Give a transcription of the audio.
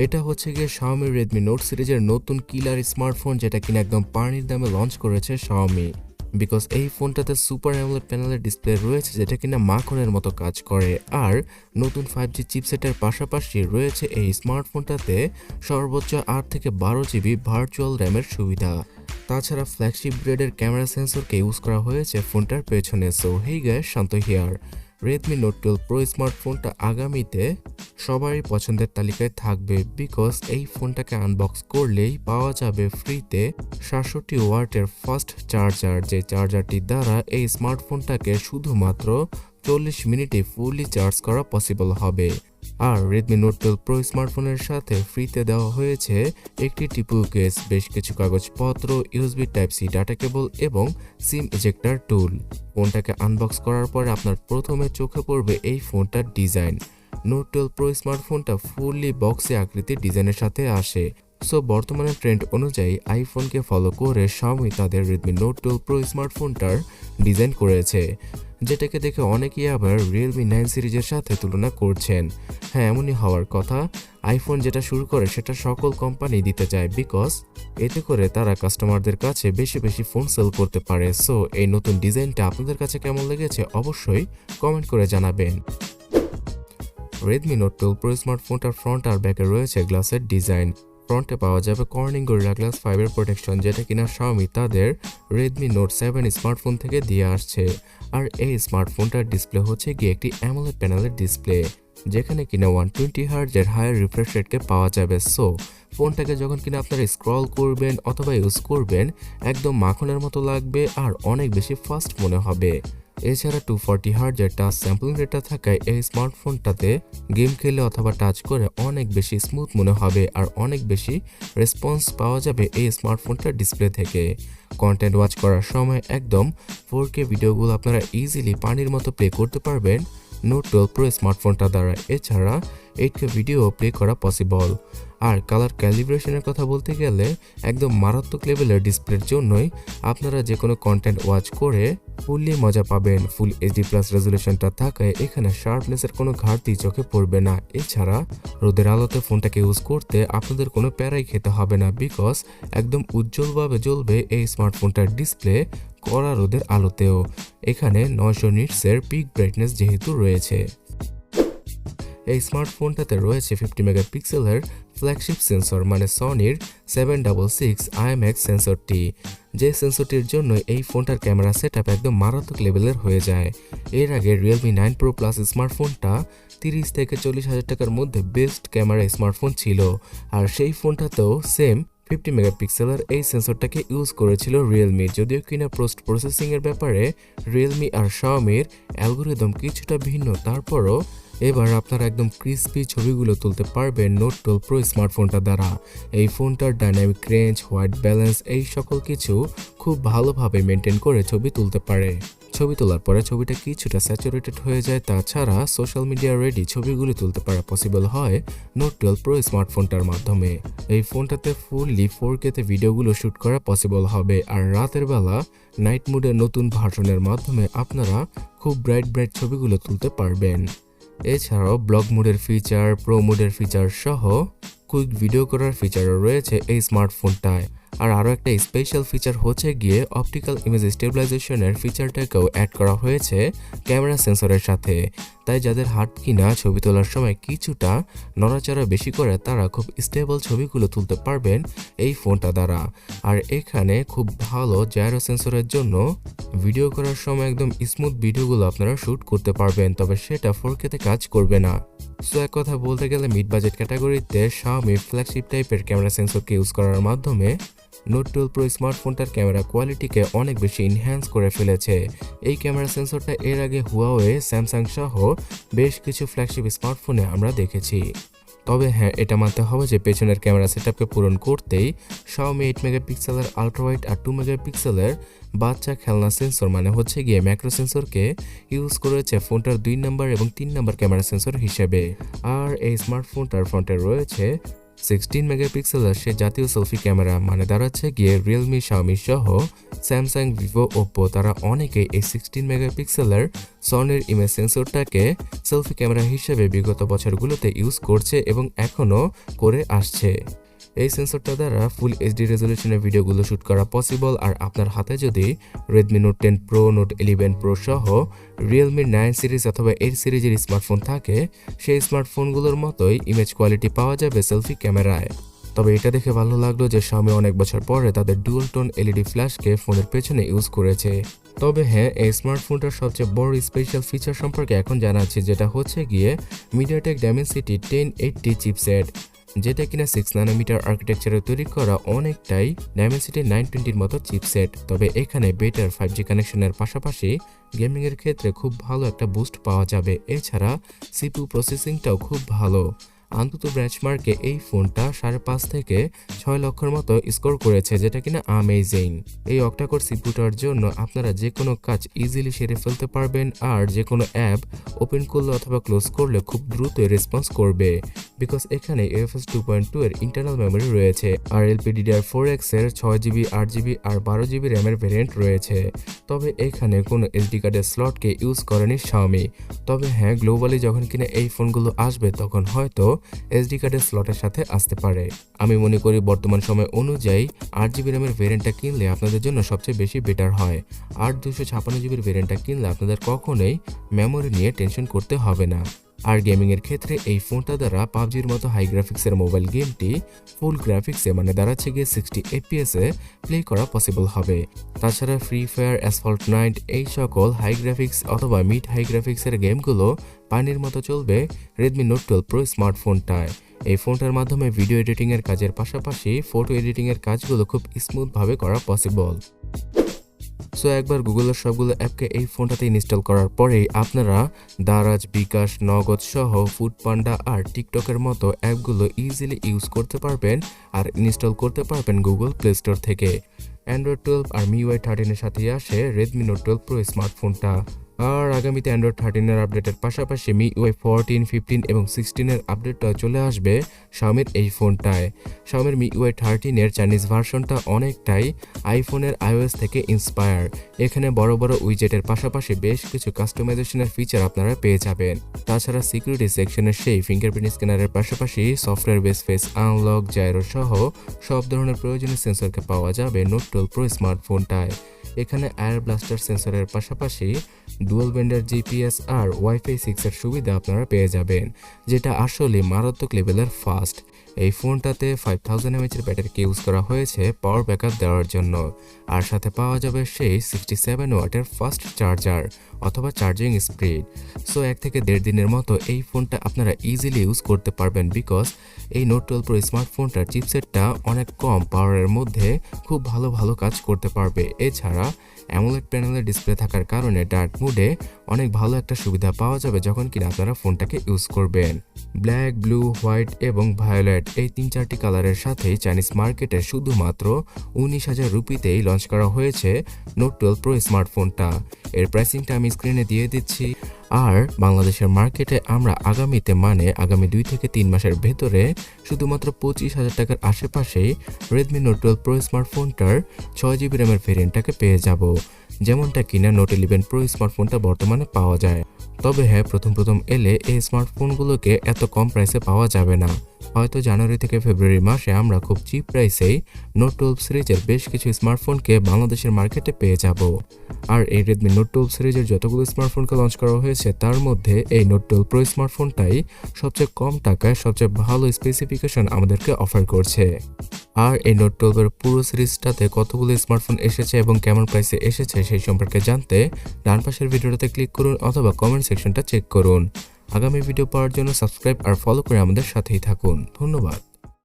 এটা হচ্ছে গিয়ে Xiaomi Redmi Note সিরিজের নতুন কিলার স্মার্টফোন, যেটা কিনা একদম পানির দামে লঞ্চ করেছে Xiaomi। বিকজ এই ফোনটাতে সুপার অ্যামোলেড প্যানেলের ডিসপ্লে রয়েছে, যেটা কিনা মাখনের মতো কাজ করে। আর নতুন 5G চিপসেটের পাশাপাশি রয়েছে এই স্মার্টফোনটাতে সর্বোচ্চ 8 থেকে 12 জিবি ভার্চুয়াল র্যামের সুবিধা। তাছাড়া ফ্ল্যাগশিপ গ্রেডের ক্যামেরা সেন্সরকে ইউজ করা হয়েছে ফোনটার পেছনে। So hey guys, Shanto here. Redmi Note 12 Pro স্মার্টফোনটা আগামীতে সবারই পছন্দের তালিকায় থাকবে, বিকজ এই ফোনটাকে আনবক্স করলেই পাওয়া যাবে ফ্রিতে 67 ওয়াটের ফাস্ট চার্জার, যে চার্জারটির দ্বারা এই স্মার্টফোনটাকে শুধুমাত্র 40 মিনিটে ফুললি চার্জ করা পসিবল হবে। আর Redmi Note 12 Pro স্মার্টফোনের সাথে ফ্রিতে দেওয়া হয়েছে একটি টিপু কেস, বেশ কিছু কাগজপত্র, USB Type-C ডাটা কেবল এবং সিম ইজেক্টর টুল। ফোনটাকে আনবক্স করার পরে আপনার প্রথমে চোখে পড়বে এই ফোনটার ডিজাইন। Note 12 Pro স্মার্টফোনটা ফুললি বক্সি আকৃতির ডিজাইনের সাথে আসে। সো বর্তমানে ট্রেন্ড অনুযায়ী আইফোনকে ফলো করে Xiaomi তাদের Redmi Note 12 Pro স্মার্টফোনটার ডিজাইন করেছে, যেটাকে দেখে অনেকেই আবার Realme 9 সিরিজের সাথে তুলনা করছেন। হ্যাঁ, এমনই হওয়ার কথা। আইফোন যেটা শুরু করে সেটা সকল কোম্পানি দিতে চায়, বিকজ এতে করে তারা কাস্টমারদের কাছে বেশি বেশি ফোন সেল করতে পারে। সো এই নতুন ডিজাইনটা আপনাদের কাছে কেমন লেগেছে অবশ্যই কমেন্ট করে জানাবেন। Redmi Note 12 Pro স্মার্টফোনটার ফ্রন্ট আর ব্যাকে রয়েছে গ্লাসের ডিজাইন। ফ্রন্টে পাওয়া যাবে কর্নিং গরিলা গ্লাস 5 এর প্রোটেকশন, যেটা কিনা Xiaomi তাদের Redmi Note 7 স্মার্টফোন থেকে দিয়ে আসছে। আর এই স্মার্টফোনটার ডিসপ্লে হচ্ছে গিয়ে একটি অ্যামোলেড প্যানেলের ডিসপ্লে, যেখানে কিনা 120 Hz এর হায়ার রিফ্রেশ রেটকে পাওয়া যাবে। সো ফোনটাকে যখন কিনা আপনারা স্ক্রল করবেন অথবা ইউজ করবেন একদম মাখনের মতো লাগবে আর অনেক বেশি ফাস্ট মনে হবে। এছাড়া 240 Hz এর টাচ স্যাম্পলিং রেটটা থাকায় এই স্মার্টফোনটাতে গেম খেলে অথবা টাচ করে অনেক বেশি স্মুথ মনে হবে আর অনেক বেশি রেসপন্স পাওয়া যাবে এই স্মার্টফোনটার ডিসপ্লে থেকে। কন্টেন্ট ওয়াচ করার সময় একদম 4K ভিডিওগুলো আপনারা ইজিলি পানির মতো প্লে করতে পারবেন Note 12 Pro স্মার্টফোনটা দ্বারা। এছাড়া 8K ভিডিও প্লে করা পসিবল। আর কালার ক্যালিব্রেশনের কথা বলতে গেলে একদম মারাত্মক লেভেলের ডিসপ্লের জন্যই আপনারা যে কোনো কন্টেন্ট ওয়াচ করে ফুললি মজা পাবেন। ফুল HD+ রেজুলেশনটা থাকায় এখানে শার্পনেসের কোনো ঘাটতি চোখে পড়বে না। এছাড়া রোদের আলোতে ফোনটাকে ইউজ করতে আপনাদের কোনো প্যারাই খেতে হবে না, বিকজ একদম উজ্জ্বলভাবে জ্বলবে এই স্মার্টফোনটার ডিসপ্লে কড়া রোদের আলোতেও। এখানে 900 নিটসের পিক ব্রাইটনেস যেহেতু রয়েছে। এই স্মার্টফোনটাতে রয়েছে 50 মেগাপিক্সেলের ফ্ল্যাগশিপ সেন্সর, মানে সনির 766 IMX সেন্সরটি, যে সেন্সরটির জন্য এই ফোনটার ক্যামেরা সেটআপ একদম মারাত্মক লেভেলের হয়ে যায়। এর আগে Realme 9 Pro Plus স্মার্টফোনটা 30 থেকে 40 হাজার টাকার মধ্যে বেস্ট ক্যামেরা স্মার্টফোন ছিল, আর সেই ফোনটাতেও সেম 50 মেগাপিক্সেলের এই সেন্সরটাকে ইউজ করেছিল Realme। যদিও কিনা পোস্ট প্রসেসিং এর ব্যাপারে Realme আর Xiaomiর অ্যালগোরিদম কিছুটা ভিন্ন, তারপরও এবার আপনারা একদম ক্রিস্পি ছবিগুলো তুলতে পারবেন Note 12 Pro স্মার্টফোনটা দ্বারা। এই ফোনটার ডাইনামিক রেঞ্জ, হোয়াইট ব্যালেন্স এই সকল কিছু খুব ভালোভাবে মেনটেন করে ছবি তুলতে পারে। ছবি তোলার পরে ছবিটা কিছুটা স্যাচুরেটেড হয়ে যায়। তাছাড়া সোশ্যাল মিডিয়া রেডি ছবিগুলো তুলতে পারা পসিবল হয় Note 12 Pro স্মার্টফোনটার মাধ্যমে। এই ফোনটাতে ফুললি 4K তে ভিডিওগুলো শ্যুট করা পসিবল হবে। আর রাতের বেলা নাইট মোডের নতুন ভার্সনের মাধ্যমে আপনারা খুব ব্রাইট ছবিগুলো তুলতে পারবেন। এছাড়াও ব্লগ মোডের ফিচার, প্রো মোডের ফিচার সহ কুইক ভিডিও করার ফিচারও রয়েছে এই স্মার্টফোনটায়। আর আরও একটা স্পেশাল ফিচার হচ্ছে গিয়ে অপটিক্যাল ইমেজ স্টেবিলাইজেশনের ফিচারটাকেও অ্যাড করা হয়েছে ক্যামেরা সেন্সরের সাথে। তাই যাদের হাত কিনা ছবি তোলার সময় কিছুটা নড়াচড়া বেশি করে তারা খুব স্টেবল ছবিগুলো তুলতে পারবেন এই ফোনটা দ্বারা। আর এখানে খুব ভালো জাইরো সেন্সরের জন্য ভিডিও করার সময় একদম স্মুথ ভিডিওগুলো আপনারা শ্যুট করতে পারবেন, তবে সেটা 4K তে কাজ করবে না। সো এক কথা বলতে গেলে মিড বাজেট ক্যাটাগরিতে Xiaomi ফ্ল্যাগশিপ টাইপের ক্যামেরা সেন্সরকে ইউজ করার মাধ্যমে Note 12 Pro স্মার্টফোনটার ক্যামেরা কোয়ালিটিকে অনেক বেশি এনহ্যান্স করে ফেলেছে। এই ক্যামেরা সেন্সরটা এর আগে হুয়াওয়ে, স্যামসাং সহ বেশ কিছু ফ্ল্যাগশিপ স্মার্টফোনে আমরা দেখেছি। তবে হ্যাঁ, এটা মানতে হবে যে পেছনের ক্যামেরা সেটআপকে পূরণ করতেই Xiaomi 8 মেগাপিক্সেলের আলট্রাওয়াইড আর 2 মেগাপিক্সেলের বাচ্চা খেলনা সেন্সর, মানে হচ্ছে গিয়ে ম্যাক্রো সেন্সরকে ইউজ করেছে ফোনটার 2 নম্বর এবং 3 নম্বর ক্যামেরা সেন্সর হিসেবে। আর এই স্মার্টফোনটার ফ্রন্টে রয়েছে 16 মেগাপিক্সেলের সে জাতীয় সেলফি ক্যামেরা মানে দাঁড়াচ্ছে গিয়ে রিয়েলমি, শাওমি সহ স্যামসাং, ভিভো, ওপ্পো তারা অনেকেই এই 16 মেগাপিক্সেলের সনির ইমেজ সেন্সরটাকে সেলফি ক্যামেরা হিসেবে বিগত বছরগুলোতে ইউজ করছে এবং এখনও করে আসছে। এই সেন্সরটা দ্বারা ফুল এইচডি রেজলিউশনের ভিডিওগুলো শ্যুট করা পসিবল। আর আপনার হাতে যদি Redmi note 10 pro, note 11 pro সহ রিয়েলমি 9 সিরিজ অথবা 8 সিরিজের স্মার্টফোন থাকে, সেই স্মার্টফোনগুলোর মতোই ইমেজ কোয়ালিটি পাওয়া যাবে সেলফি ক্যামেরায়। তবে এটা দেখে ভালো লাগলো যে Xiaomi অনেক বছর পরে তাদের ডুয়াল টোন এলইডি ফ্ল্যাশকে ফোনের পেছনে ইউজ করেছে। তবে হ্যাঁ, এই স্মার্টফোনটার সবচেয়ে বড় স্পেশাল ফিচার সম্পর্কে এখন জানাচ্ছি, যেটা হচ্ছে গিয়ে MediaTek Dimensity 1080 চিপসেট, যেটা কিনা 6 ন্যানোমিটার আর্কিটেকচারে তৈরি করা অনেকটাই Dimensity 920-র মতো চিপসেট। তবে এখানে বেটার 5G কানেকশনের পাশাপাশি গেমিংয়ের ক্ষেত্রে খুব ভালো একটা বুস্ট পাওয়া যাবে। এছাড়া CPU প্রসেসিংটাও খুব ভালো। অন্তত বেঞ্চমার্কে এই ফোনটা 5.5 থেকে 6 লক্ষের মতো স্কোর করেছে, যেটা কিনা অ্যামেজিং। এই অক্টাকোর সিপিইউটার জন্য আপনারা যে কোনো কাজ ইজিলি সেরে ফেলতে পারবেন, আর যে কোনো অ্যাপ ওপেন করলে অথবা ক্লোজ করলে খুব দ্রুত রেসপন্স করবে, বিকজ এখানে UFS 2.2 এর ইন্টারনাল মেমোরি রয়েছে আর LPDDR4X এর 6GB, 8GB আর 12GB র্যামের ভেরিয়েন্ট রয়েছে। তবে এখানে কোনো SD কার্ডের স্লটকে ইউজ করেনি Xiaomi। তবে হ্যাঁ, গ্লোবালি যখন কিনা এই ফোনগুলো আসবে তখন হয়তো SD কার্ডের স্লটের সাথে আসতে পারে। আমি মনে করি বর্তমান সময় অনুযায়ী 8GB র্যামের ভেরিয়েন্টটা কিনলে আপনাদের জন্য সবচেয়ে বেশি বেটার হয়। আর 256GBর ভেরিয়েন্টটা কিনলে আপনাদের কখনোই মেমোরি নিয়ে টেনশন করতে হবে না। আর গেমিংয়ের ক্ষেত্রে এই ফোনটা দ্বারা পাবজির মতো হাই গ্রাফিক্সের মোবাইল গেমটি ফুল গ্রাফিক্সে মানে দাঁড়াচ্ছে গিয়ে 60 FPS প্লে করা পসিবল হবে। তাছাড়া ফ্রি ফায়ার, অ্যাসফল্ট নাইট এই সকল হাই গ্রাফিক্স অথবা মিড হাই গ্রাফিক্সের গেমগুলো পানির মতো চলবে রেডমি নোট 12 প্রো স্মার্টফোনটায়। এই ফোনটার মাধ্যমে ভিডিও এডিটিংয়ের কাজের পাশাপাশি ফটো এডিটিংয়ের কাজগুলো খুব স্মুথভাবে করা পসিবল। সো একবার গুগলের সবগুলো অ্যাপকে এই ফোনটাতে ইনস্টল করার পরেই আপনারা দারাজ, বিকাশ, নগদ সহ ফুডপান্ডা আর টিকটকের মতো অ্যাপগুলো ইজিলি ইউজ করতে পারবেন আর ইনস্টল করতে পারবেন গুগল প্লে স্টোর থেকে। অ্যান্ড্রয়েড 12 আর MIUI 13 এর সাথে আসে রেডমি নোট 12 প্রো স্মার্টফোনটা। আর আগামীতে অ্যান্ড্রয়েড 13 এর আপডেটের পাশাপাশি MIUI 14, 15 এবং 16 এর আপডেটটা চলে আসবে Xiaomiর এই ফোনটায়। Xiaomiর MIUI 13 এর চাইনিজ ভার্সনটা অনেকটাই আইফোনের iOS থেকে ইন্সপায়ার। এখানে বড় বড় উইজেটের পাশাপাশি বেশ কিছু কাস্টমাইজেশনের ফিচার আপনারা পেয়ে যাবেন। তাছাড়া সিকিউরিটি সেকশনের সেই ফিঙ্গারপ্রিন্ট স্ক্যানারের পাশাপাশি software base face unlock, gyro সহ সব ধরনের প্রয়োজনীয় সেন্সরকে পাওয়া যাবে নোট 12 প্রো স্মার্টফোনটায়। এখানে এয়ার ব্লাস্টার সেন্সরের পাশাপাশি ডুয়াল ব্যান্ডের জিপিএস আর ওয়াইফাই 6 এর সুবিধা আপনারা পেয়ে যাবেন, যেটা আসলে মারাত্মক লেভেলের ফাস্ট। এই ফোনটাতে 5000 mAh এর ব্যাটারিকে ইউজ করা হয়েছে পাওয়ার ব্যাকআপ দেওয়ার জন্য, আর সাথে পাওয়া যাবে সেই 67 ওয়াটের ফাস্ট চার্জার অথবা চার্জিং স্পিড। সো 1 থেকে 1.5 দিনের মতো এই ফোনটা আপনারা ইজিলি ইউজ করতে পারবেন, বিকজ এই নোট 12 প্রো স্মার্টফোনটার চিপসেটটা অনেক কম পাওয়ারের মধ্যে খুব ভালো কাজ করতে পারবে। এছাড়া অ্যামোলেড প্যানেলের ডিসপ্লে থাকার কারণে ডার্ক মোডে অনেক ভালো একটা সুবিধা পাওয়া যাবে যখন কিনা আপনারা ফোনটাকে ইউজ করবেন। ব্ল্যাক, ব্লু, হোয়াইট এবং ভায়োলেট এই 3-4টি কালারের সাথেই চাইনিজ মার্কেটে শুধুমাত্র 19,000 রুপিতেই লঞ্চ করা হয়েছে নোট 12 প্রো স্মার্টফোনটা। এর প্রাইসিংটা আমি স্ক্রিনে দিয়ে দিচ্ছি। আর বাংলাদেশের মার্কেটে আমরা আগামী 2 থেকে 3 মাসের ভেতরে শুধুমাত্র 25,000 টাকার আশেপাশেই রেডমি নোট 12 প্রো স্মার্টফোনটার 6GB র্যামের ভেরিয়েন্টটাকে পেয়ে যাব, যেমনটা কিনা নোট 11 প্রো স্মার্টফোনটা বর্তমানে পাওয়া যায়। তবে হ্যাঁ, প্রথম এলে এই স্মার্টফোনগুলোকে এত কম প্রাইসে পাওয়া যাবে না। হয়তো জানুয়ারি থেকে ফেব্রুয়ারি মাসে আমরা খুব চিপ প্রাইসেই নোট 12 সিরিজের বেশ কিছু স্মার্টফোনকে বাংলাদেশের মার্কেটে পেয়ে যাব। আর এই রেডমি নোট 12 সিরিজের যতগুলো স্মার্টফোনকে লঞ্চ করা হয়েছে তার মধ্যে এই নোট 12 প্রো স্মার্টফোনটাই সবচেয়ে কম টাকায় সবচেয়ে ভালো স্পেসিফিকেশন আমাদেরকে অফার করছে। আর এই নোট 12 এর পুরো সিরিজটাতে কতগুলো স্মার্টফোন এসেছে এবং কেমন প্রাইসে এসেছে সেই সম্পর্কে জানতে ডান পাশের ভিডিওটাতে ক্লিক করুন অথবা কমেন্ট সেকশনটা চেক করুন। আগামী ভিডিও পাওয়ার জন্য সাবস্ক্রাইব আর ফলো করে আমাদের সাথেই থাকুন। ধন্যবাদ।